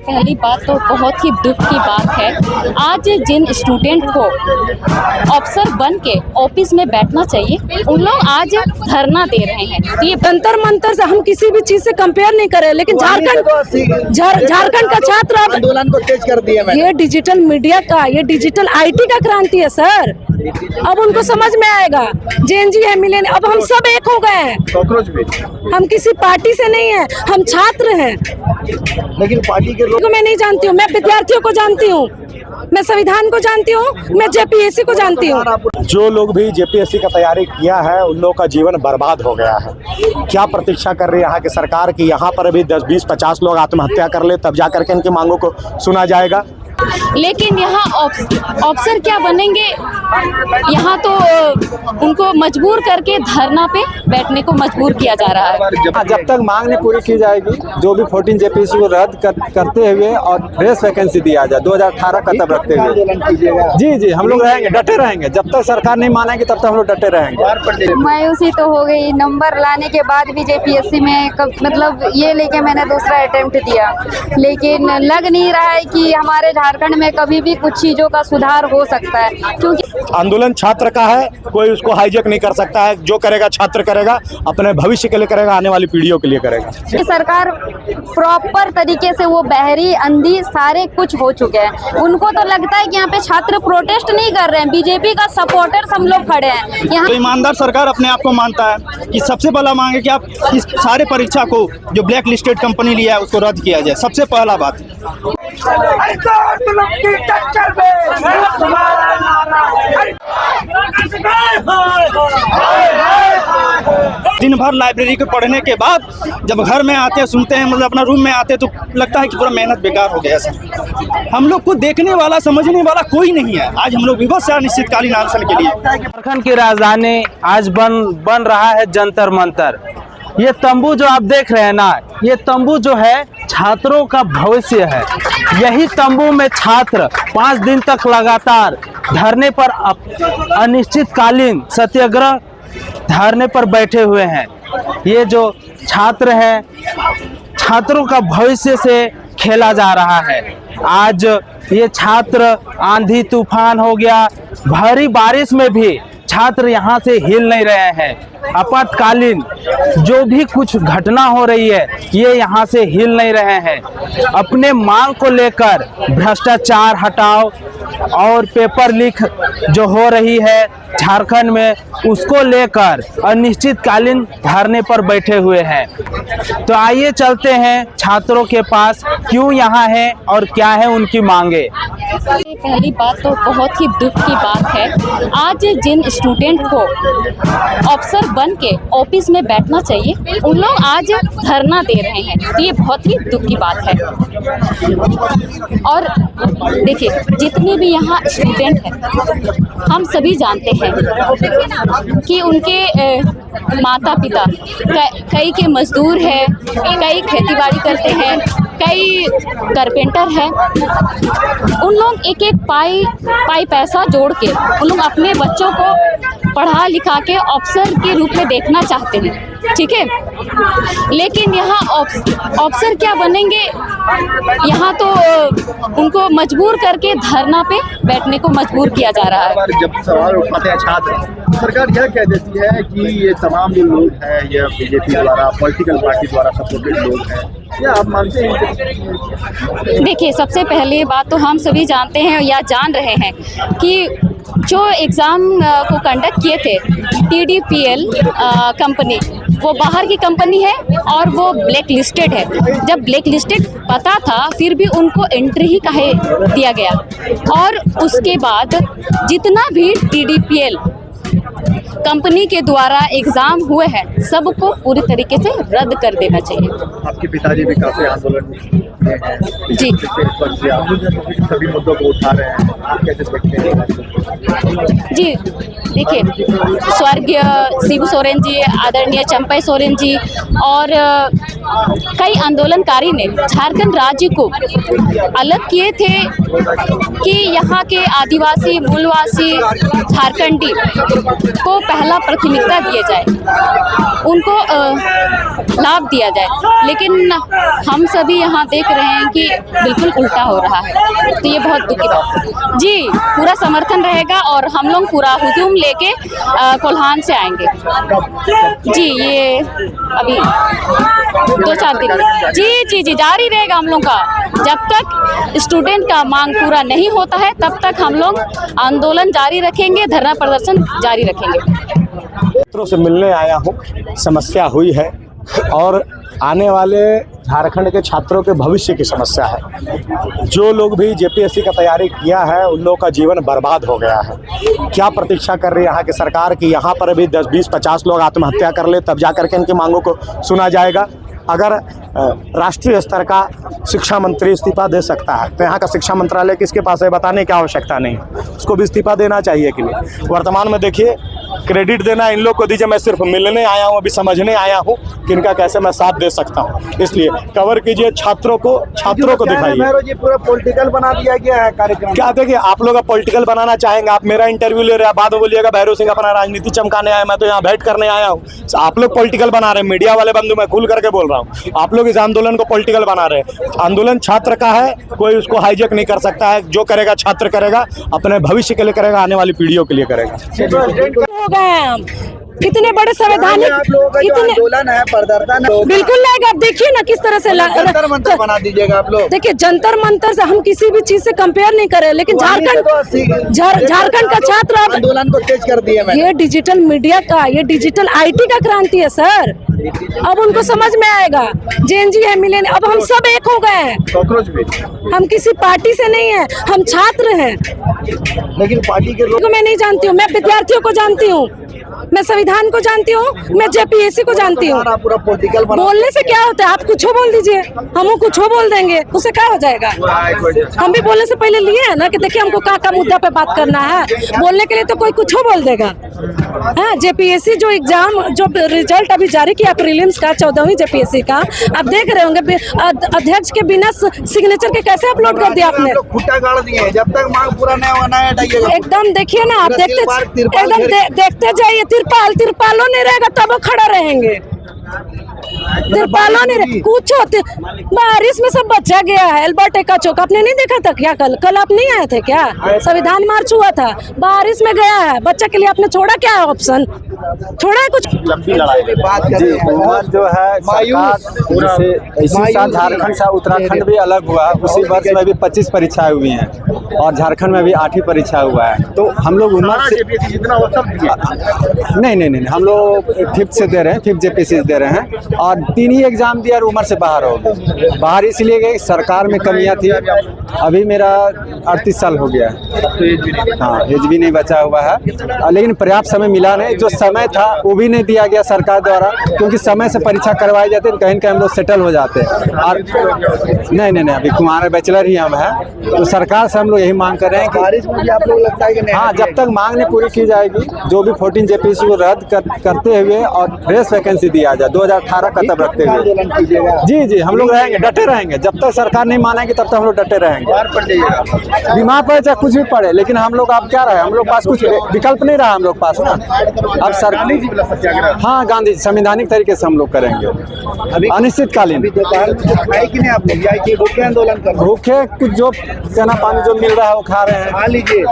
पहली बात तो बहुत ही दुख की बात है। आज जिन स्टूडेंट को अफसर बन के ऑफिस में बैठना चाहिए, उन लोग आज धरना दे रहे हैं। ये जंतर मंतर से हम किसी भी चीज से कंपेयर नहीं करें, लेकिन झारखंड का छात्र आंदोलन को तेज कर दिया। ये डिजिटल मीडिया का, ये डिजिटल IT का क्रांति है सर। अब उनको समझ में आएगा। जेएनजी है, मिलेन, अब हम सब एक हो गए हैं। हम किसी पार्टी से नहीं है, हम छात्र हैं। लेकिन पार्टी के लोग को मैं नहीं जानती हूँ, मैं विद्यार्थियों को जानती हूँ, मैं संविधान को जानती हूँ, मैं JPSC को जानती हूँ। जो लोग भी JPSC का तैयारी किया है, उन लोगों का जीवन बर्बाद हो गया है। क्या प्रतीक्षा कर रही है यहाँ की सरकार की? यहाँ पर अभी 10, 20, 50 लोग आत्महत्या कर ले, तब जा करके इनकी मांगों को सुना जाएगा। लेकिन यहाँ अफसर क्या बनेंगे? यहाँ तो उनको मजबूर करके धरना पे बैठने को मजबूर किया जा रहा है। जब तक मांग नहीं पूरी की जाएगी, जो भी 14 JPSC को रद्द करते हुए और फ्रेश वैकेंसी दिया जाए 2018 का तब रखते हुए। जी हम लोग रहेंगे, डटे रहेंगे। जब तक सरकार नहीं मानेगी तब तक हम लोग डटे रहेंगे। मायूसी तो हो गई, नंबर लाने के बाद भी JPSC में मतलब ये लेके मैंने दूसरा अटेम्प्ट दिया, लेकिन लग नहीं रहा है कि हमारे झारखंड में कभी भी कुछ चीज़ों का सुधार हो सकता है, क्योंकि आंदोलन छात्र का है, कोई उसको हाईजैक नहीं कर सकता है। जो करेगा छात्र करेगा, अपने भविष्य के लिए करेगा, आने वाली पीढ़ियों के लिए करेगा। सरकार प्रॉपर तरीके से, वो बहरी अंधी सारे कुछ हो चुके हैं। उनको तो लगता है कि यहाँ पे छात्र प्रोटेस्ट नहीं कर रहे हैं, बीजेपी का सपोर्टर्स हम लोग खड़े हैं यहाँ। तो ईमानदार सरकार अपने आप को मानता है कि सबसे पहला मांग है कि आप इस सारे परीक्षा को जो ब्लैक लिस्टेड कंपनी लिया है उसको रद्द किया जाए। सबसे पहला बात। दिन भर लाइब्रेरी को पढ़ने के बाद जब घर में आते हैं, सुनते हैं, मतलब अपना रूम में आते हैं, तो लगता है कि पूरा मेहनत बेकार हो गया सर। हम लोग को देखने वाला, समझने वाला कोई नहीं है। आज हम लोग विवश है अनिश्चितकालीन अनशन के लिए। झारखंड की राजधानी आज बन रहा है जंतर मंतर। ये तंबू जो आप देख रहे हैं ना, ये तंबू जो है छात्रों का भविष्य है। यही तंबू में छात्र 5 दिन तक लगातार धरने पर, अनिश्चितकालीन सत्याग्रह धरने पर बैठे हुए हैं। ये जो छात्र हैं, छात्रों का भविष्य से खेला जा रहा है। आज ये छात्र, आंधी तूफान हो गया, भारी बारिश में भी छात्र यहाँ से हिल नहीं रहे हैं। आपातकालीन जो भी कुछ घटना हो रही है, ये यहाँ से हिल नहीं रहे हैं। अपने मांग को लेकर भ्रष्टाचार हटाओ और पेपर लीक जो हो रही है झारखंड में, उसको लेकर अनिश्चितकालीन धरने पर बैठे हुए हैं। तो आइए चलते हैं छात्रों के पास, क्यों यहाँ हैं और क्या है उनकी मांगे। पहली बात तो बहुत ही दुख की बात है। आज जिन स्टूडेंट को अफसर बन के ऑफिस में बैठना चाहिए, उन लोग आज धरना दे रहे हैं। तो ये बहुत ही दुख की बात है। और देखिए, जितने भी यहाँ स्टूडेंट हैं, हम सभी जानते हैं कि उनके माता पिता कई के मजदूर हैं, कई खेतीबाड़ी करते हैं, कई कारपेंटर हैं। उन लोग एक एक पाई पैसा जोड़ के उन लोग अपने बच्चों को पढ़ा लिखा के अफसर के रूप में देखना चाहते हैं, ठीक है। लेकिन यहाँ अफसर क्या बनेंगे? यहाँ तो उनको मजबूर करके धरना पे बैठने को मजबूर किया जा रहा है। जब सवाल उठाते हैं छात्र, सरकार क्या कह देती है कि ये तमाम जो लोग हैं, ये बीजेपी द्वारा, पॉलिटिकल पार्टी द्वारा सपोर्टेड लोग हैं, क्या आप मानते हैं? देखिए, सबसे पहले बात तो हम सभी जानते हैं या जान रहे हैं कि जो एग्ज़ाम को कंडक्ट किए थे TDPL कंपनी, वो बाहर की कंपनी है और वो ब्लैक लिस्टेड है। जब ब्लैक लिस्टेड पता था, फिर भी उनको एंट्री ही काहे दिया गया? और उसके बाद जितना भी TDPL कंपनी के द्वारा एग्जाम हुए हैं, सबको पूरी तरीके से रद्द कर देना चाहिए। आपके पिताजी भी काफी आंदोलन में हैं जी, सभी मुद्दों को उठा रहे हैं, आप कैसे देखते हैं? जी देखिए, स्वर्गीय शिबू सोरेन जी, आदरणीय चंपई सोरेन जी और कई आंदोलनकारी ने झारखंड राज्य को अलग किए थे कि यहाँ के आदिवासी मूलवासी झारखंडी को पहला प्राथमिकता दिया जाए, उनको लाभ दिया जाए। लेकिन हम सभी यहाँ देख रहे हैं कि बिल्कुल उल्टा हो रहा है, तो ये बहुत दुखी बात। जी, पूरा समर्थन रहेगा और हम लोग पूरा हुजूम लेके कोल्हान से आएंगे। जी, ये अभी 2-4 दिन जी जारी रहेगा हम लोग का। जब तक स्टूडेंट का मांग पूरा नहीं होता है तब तक हम लोग आंदोलन जारी रखेंगे, धरना प्रदर्शन जारी रखेंगे। छात्रों से मिलने आया हूँ, समस्या हुई है और आने वाले झारखंड के छात्रों के भविष्य की समस्या है। जो लोग भी जेपीएससी का तैयारी किया है उन लोगों का जीवन बर्बाद हो गया है। क्या प्रतीक्षा कर रही है यहाँ की सरकार की यहाँ पर भी 10, 20, 50 लोग आत्महत्या कर ले तब जाकर के इनकी मांगों को सुना जाएगा। अगर राष्ट्रीय स्तर का शिक्षा मंत्री इस्तीफा दे सकता है तो यहाँ का शिक्षा मंत्रालय किसके पास है बताने की आवश्यकता नहीं, उसको भी इस्तीफा देना चाहिए कि नहीं। वर्तमान में देखिए, क्रेडिट देना इन लोग को दीजिए, मैं सिर्फ मिलने आया हूँ, अभी समझने आया हूँ कि इनका कैसे मैं साथ दे सकता हूँ। इसलिए कवर कीजिए, छात्रों को दिखाइए। पूरा पॉलिटिकल बना दिया गया है कार्यक्रम। क्या देखिए, आप लोग पॉलिटिकल बनाना चाहेंगे, आप मेरा इंटरव्यू ले रहे हैं, बाद में बोलिएगा भैरव सिंह अपना राजनीति चमकाने आया, मैं तो यहाँ बैठ करने आया हूँ। आप लोग पॉलिटिकल बना रहे हैं, मीडिया वाले बंधु, मैं खुल करके बोल रहा हूँ, आप लोग इस आंदोलन को पॉलिटिकल बना रहे हैं। आंदोलन छात्र का है, कोई उसको हाईजैक नहीं कर सकता है। जो करेगा छात्र करेगा, अपने भविष्य के लिए करेगा, आने वाली पीढ़ियों के लिए करेगा। हो गए हम इतने बड़े संवैधानिक इतने आंदोलन है, प्रदर्शन है, बिल्कुल लाएगा। आप देखिए ना किस तरह से जंतर मंतर बना दीजिएगा आप लोग। देखिए, जंतर मंतर से हम किसी भी चीज से कंपेयर नहीं करें, लेकिन झारखंड का छात्र आंदोलन को तेज कर दिया। ये डिजिटल मीडिया का, ये डिजिटल IT का क्रांति है सर। अब उनको समझ में आएगा। जेएनजी है, मिलेनियम, अब हम सब एक हो गए हैं। हम किसी पार्टी से नहीं है, हम छात्र हैं। लेकिन पार्टी के लोग मैं नहीं जानती हूँ, मैं विद्यार्थियों को जानती हूँ, मैं संविधान को जानती हूँ, मैं जेपीएससी को जानती हूँ। पूरा पॉलिटिकल बोलने से क्या होता है? आप कुछ बोल दीजिए, हम कुछ बोल देंगे, उससे क्या हो जाएगा? हम भी बोलने से पहले लिए है ना कि देखिए हमको क्या मुद्दा पे बात करना है। बोलने के लिए तो कोई कुछ बोल देगा। हाँ, जेपीएससी जो एग्जाम, जो रिजल्ट अभी जारी किया प्रीलिम्स का, 14वीं जेपीएससी का, आप देख रहे होंगे अध्यक्ष के बिना सिग्नेचर के कैसे अपलोड कर दिया आपने। खुट्टा गाड़ दिए, जब तक मांग पूरा नहीं होना है हटाइएगा। एकदम देखिए ना, आप देखते जाइए। तिरपालों नहीं रहेगा तब वो खड़ा रहेंगे। तिरपालों नहीं, कुछ बारिश में सब बचा गया है। एल्बर्ट एक्का चौक आपने नहीं देखा था क्या? कल आप नहीं आए थे क्या? संविधान मार्च हुआ था, बारिश में गया है। बच्चा के लिए आपने छोड़ा क्या ऑप्शन? छोड़ा है कुछ? जो है इसी साल झारखंड से उत्तराखंड भी अलग हुआ। उसी वर्ष में भी 25 परीक्षाएं हुई हैं और झारखंड में भी 8 परीक्षा हुआ है। तो हम लोग उम्र से नहीं, हम लोग 5th से दे रहे हैं, 5th जेपीएससी दे रहे हैं और 3 ही एग्जाम दिया और उम्र से बाहर हो गए। बाहर इसलिए गए, सरकार में कमियां थी। अभी मेरा 38 साल हो गया है। हाँ, एज भी नहीं बचा हुआ है, लेकिन पर्याप्त समय मिला नहीं। जो समय था वो भी नहीं दिया गया सरकार द्वारा, क्योंकि समय से परीक्षा करवाई जाती है, कहीं न कहीं हम लोग सेटल हो जाते हैं। और नहीं, अभी कुमार बैचलर ही हम हैं। तो सरकार से हम लोग यही मांग कर रहे हैं कि आप लोग लगता है कि नहीं? हाँ, जब तक मांग नहीं पूरी की जाएगी, जो भी 14 जेपीएससी को रद्द करते हुए और फ्रेश वैकेंसी दिया जाए 2018 का तब रखते हुए। जी, हम लोग रहेंगे, डटे रहेंगे। जब तक सरकार नहीं मानेगी तब तक हम लोग डटे रहेंगे। बीमार पड़े चाहे कुछ भी पड़े, लेकिन हम लोग अब क्या रहे, हम लोग पास कुछ विकल्प नहीं रहा हम लोग पास ना। अब सरकार, हाँ, गांधी संवैधानिक तरीके से हम लोग करेंगे अनिश्चितकालीन। भूखे आंदोलन कर, भूखे कुछ जो चना पानी जो मिल रहा है वो खा रहे हैं। खा लीजिए।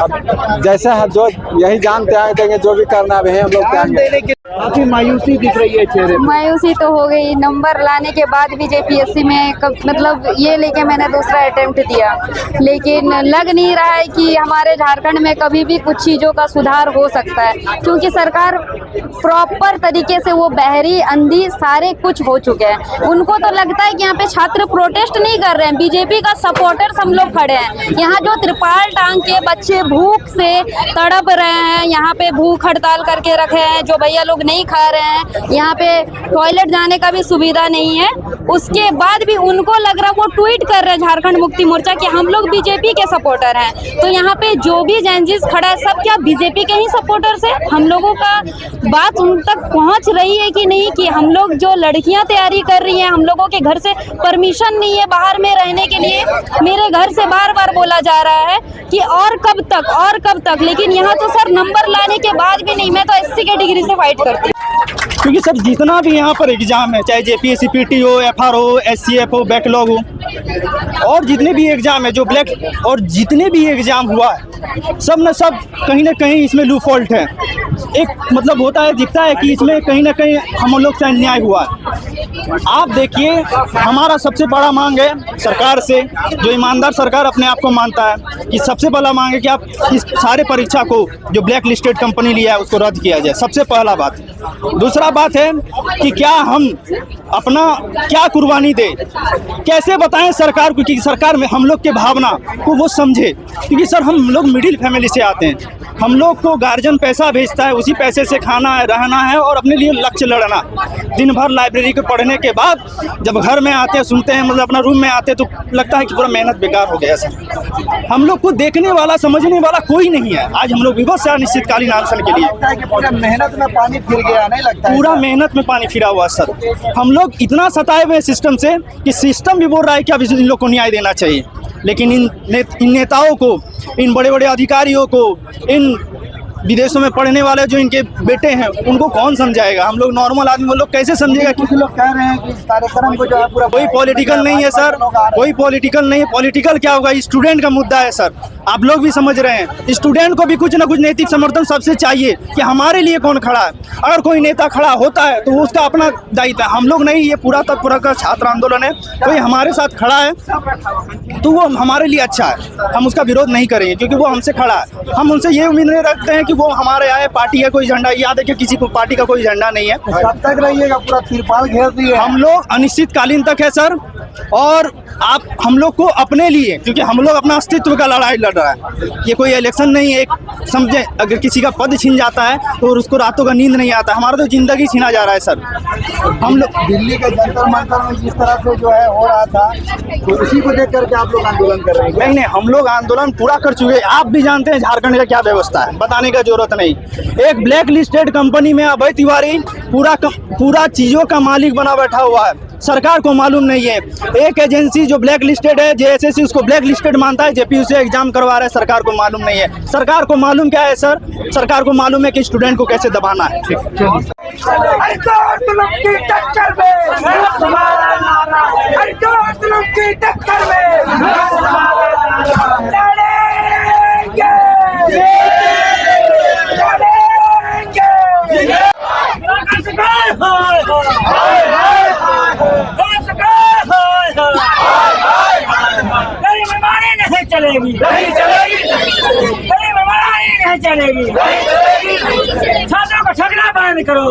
अब जैसा है जो यही जान त्याग देंगे, जो भी करना है हम लोग त्याग। काफी मायूसी दिख रही है चेहरे। मायूसी तो हो गई। नंबर लाने के बाद भी जेपीएससी में मतलब ये लेके मैंने दूसरा अटेम्प्ट दिया, लेकिन लग नहीं रहा है कि हमारे झारखंड में कभी भी कुछ चीज़ों का सुधार हो सकता है, क्योंकि सरकार प्रॉपर तरीके से वो बहरी अंधी सारे कुछ हो चुके हैं। उनको तो लगता है कि यहाँ पे छात्र प्रोटेस्ट नहीं कर रहे हैं, बीजेपी का सपोर्टर्स हम लोग खड़े हैं। यहाँ जो त्रिपाल टांग के बच्चे भूख से तड़प रहे हैं, यहाँ पे भूख हड़ताल करके रखे हैं, जो भैया लोग लोग नहीं खा रहे हैं, यहाँ पे टॉयलेट जाने का भी सुविधा नहीं है। उसके बाद भी उनको लग रहा, वो ट्वीट कर रहे हैं झारखंड मुक्ति मोर्चा कि हम लोग बीजेपी के सपोर्टर हैं। तो यहाँ पे जो भी जेनजीज खड़ा है सब क्या बीजेपी के ही सपोर्टर्स है? हम लोगों का बात उन तक पहुँच रही है कि नहीं, कि हम लोग जो लड़कियाँ तैयारी कर रही हैं, हम लोगों के घर से परमिशन नहीं है बाहर में रहने के लिए। मेरे घर से बार बार बोला जा रहा है कि और कब तक, और कब तक, लेकिन यहाँ तो सर नंबर लाने के बाद भी नहीं। मैं तो एससी कैटेगरी से फाइट करती हूँ, क्योंकि सर जितना भी यहाँ पर एग्जाम है, चाहे जेपीएससी, पीटी हो, एफआर हो, एससीएफ हो, बैकलॉग हो, और जितने भी एग्जाम है जो ब्लैक, और जितने भी एग्जाम हुआ है सब न सब कहीं ना कहीं इसमें लू फॉल्ट है। एक मतलब होता है, दिखता है कि इसमें कहीं ना कहीं हम लोग से अन्याय हुआ है। आप देखिए, हमारा सबसे बड़ा मांग है सरकार से, जो ईमानदार सरकार अपने आप को मानता है, कि सबसे पहला मांग है कि आप इस सारे परीक्षा को जो ब्लैक लिस्टेड कंपनी लिया है उसको रद्द किया जाए, सबसे पहला बात। दूसरा बात है कि क्या हम अपना क्या कुर्बानी दे, कैसे बताएं सरकार को कि सरकार में हम लोग के भावना को वो समझे। क्योंकि सर हम लोग मिडिल फैमिली से आते हैं, हम लोग को गार्जियन पैसा भेजता है, उसी पैसे से खाना है, रहना है और अपने लिए लक्ष्य लड़ना। दिन भर लाइब्रेरी को पढ़ने के बाद जब घर में आते हैं, सुनते हैं, मतलब अपना रूम में आते हैं, तो लगता है कि पूरा मेहनत बेकार हो गया सर। हम लोग को देखने वाला, समझने वाला कोई नहीं है। आज हम लोग विवश है अनिश्चितकालीन अनशन के लिए। पूरा मेहनत में पानी फिर गया, नहीं लगता? पूरा मेहनत में पानी फिरा हुआ सर। हम लोग इतना सताए हुए सिस्टम से कि सिस्टम भी बोल रहा है कि अब इन लोग को न्याय देना चाहिए, लेकिन इन नेताओं को, इन बड़े बड़े अधिकारियों को, इन विदेशों में पढ़ने वाले जो इनके बेटे हैं, उनको कौन समझाएगा? हम लोग नॉर्मल आदमी, वो लोग कैसे समझेगा? कुछ लोग कह रहे हैं कि इस कार्यक्रम को जो है पूरा कोई पॉलिटिकल नहीं है सर, कोई पॉलिटिकल नहीं है। पॉलिटिकल क्या होगा? स्टूडेंट का मुद्दा है सर, आप लोग भी समझ रहे हैं। स्टूडेंट को भी कुछ ना कुछ नैतिक समर्थन सबसे चाहिए कि हमारे लिए कौन खड़ा है। अगर कोई नेता खड़ा होता है तो उसका अपना दायित्व है, हम लोग नहीं। ये पूरा तत्पूरा का छात्र आंदोलन है, कोई हमारे साथ खड़ा है तो वो हमारे लिए अच्छा है, हम उसका विरोध नहीं करेंगे क्योंकि वो हमसे खड़ा है। हम उनसे ये उम्मीद नहीं रखते हैं कि वो हमारे आए, पार्टी है कोई झंडा, याद है कि किसी को पार्टी का कोई झंडा नहीं है। कब तक रहिएगा? पूरा तिरपाल घेर दिए। हम लोग अनिश्चितकालीन तक है सर, और आप हम लोग को अपने लिए, क्योंकि हम लोग अपना अस्तित्व का लड़ाई लड़ रहा है। ये कोई इलेक्शन नहीं है। एक समझे, अगर किसी का पद छीन जाता है तो उसको रातों का नींद नहीं आता। हमारा तो जिंदगी छीना जा रहा है सर। हम लोग दिल्ली के जंतर मंतर में जिस तरह से जो है हो रहा था, तो उसी को देख करके आप लोग आंदोलन कर रहे हैं? नहीं, हम लोग आंदोलन पूरा कर चुके हैं। आप भी जानते हैं झारखंड का क्या व्यवस्था है, बताने का जरूरत नहीं। एक ब्लैक लिस्टेड कंपनी में अभय तिवारी पूरा चीजों का मालिक बना बैठा हुआ है, सरकार को मालूम नहीं है। एक एजेंसी जो ब्लैक लिस्टेड है, जेएसएससी, उसको ब्लैक लिस्टेड मानता है, जेपीयू से एग्जाम करवा रहा है, सरकार को मालूम नहीं है। सरकार को मालूम क्या है सर? सरकार को मालूम है कि स्टूडेंट को कैसे दबाना है। चलेगी नहीं चलेगी, नहीं चलेगी। छात्रों को ठगना बंद करो।